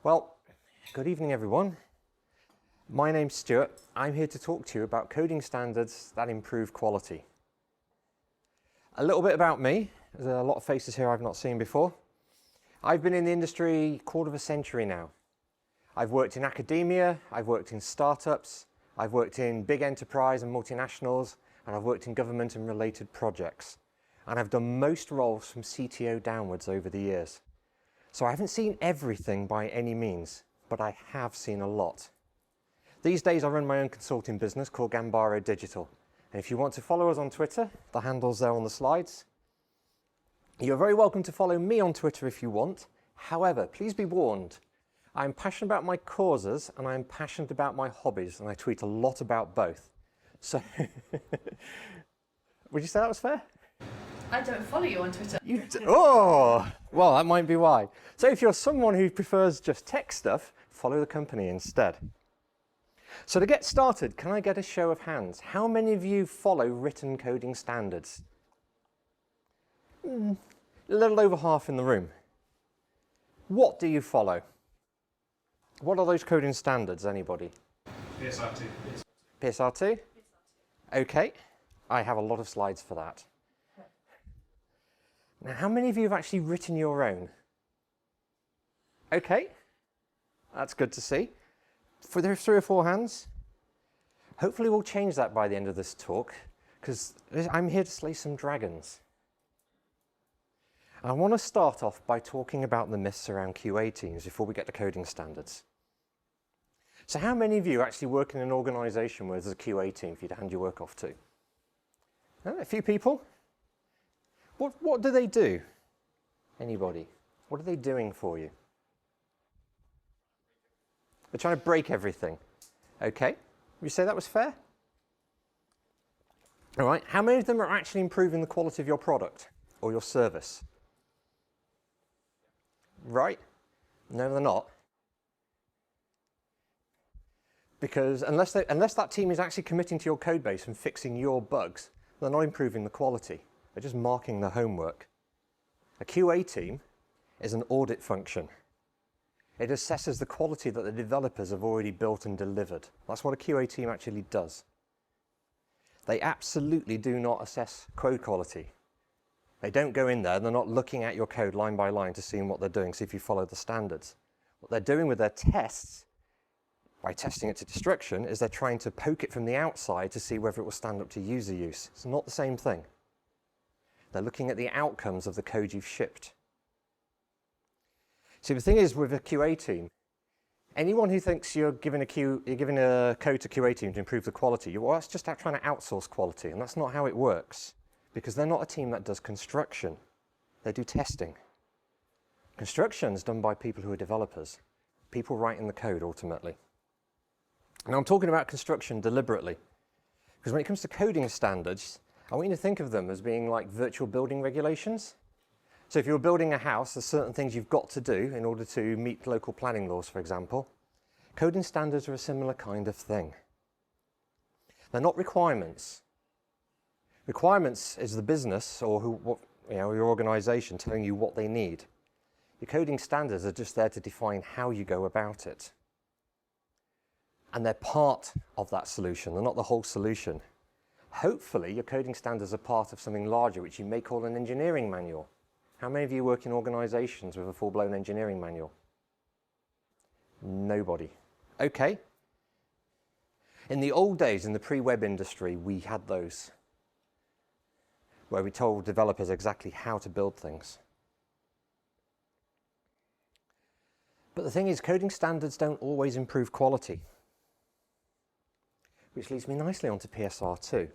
Well, good evening everyone. My name's Stuart. I'm here to talk to you about coding standards that improve quality. A little bit about me. There's a lot of faces here I've not seen before. I've been in the industry a quarter of a century now. I've worked in academia, I've worked in startups, I've worked in big enterprise and multinationals, and I've worked in government and related projects. And I've done most roles from CTO downwards over the years. So I haven't seen everything by any means, but I have seen a lot. These days I run my own consulting business called Ganbaro Digital. And if you want to follow us on Twitter, the handle's there on the slides. You're very welcome to follow me on Twitter if you want. However, please be warned, I'm passionate about my causes and I'm passionate about my hobbies, and I tweet a lot about both. So, would you say that was fair? I don't follow you on Twitter. Oh, well, that might be why. So if you're someone who prefers just tech stuff, follow the company instead. So to get started, can I get a show of hands? How many of you follow written coding standards? A little over half in the room. What do you follow? What are those coding standards, anybody? PSR2. PSR2? Okay, I have a lot of slides for that. Now, how many of you have actually written your own? Okay, that's good to see. For there are 3 or 4 hands. Hopefully we'll change that by the end of this talk, because I'm here to slay some dragons. I want to start off by talking about the myths around QA teams before we get to coding standards. So how many of you actually work in an organization where there's a QA team for you to hand your work off to? A few people? What do they do? Anybody? What are they doing for you? They're trying to break everything. Okay, would you say that was fair? All right, how many of them are actually improving the quality of your product or your service? Right? No, they're not. Because unless that team is actually committing to your code base and fixing your bugs, they're not improving the quality. They're just marking the homework. A QA team is an audit function. It assesses the quality that the developers have already built and delivered. That's what a QA team actually does. They absolutely do not assess code quality. They don't go in there, they're not looking at your code line by line to see what they're doing, see if you follow the standards. What they're doing with their tests, by testing it to destruction, is they're trying to poke it from the outside to see whether it will stand up to user use. It's not the same thing. They're looking at the outcomes of the code you've shipped. See, the thing is with a QA team, anyone who thinks you're giving a code to QA team to improve the quality, well, that's just trying to outsource quality, and that's not how it works, because they're not a team that does construction. They do testing. Construction is done by people who are developers, people writing the code ultimately. Now, I'm talking about construction deliberately, because when it comes to coding standards, I want you to think of them as being like virtual building regulations. So if you're building a house, there's certain things you've got to do in order to meet local planning laws, for example. Coding standards are a similar kind of thing. They're not requirements. Requirements is the business or your organization telling you what they need. Your coding standards are just there to define how you go about it. And they're part of that solution. They're not the whole solution. Hopefully, your coding standards are part of something larger, which you may call an engineering manual. How many of you work in organizations with a full-blown engineering manual? Nobody. Okay. In the old days, in the pre-web industry, we had those, where we told developers exactly how to build things. But the thing is, coding standards don't always improve quality. Which leads me nicely onto PSR2.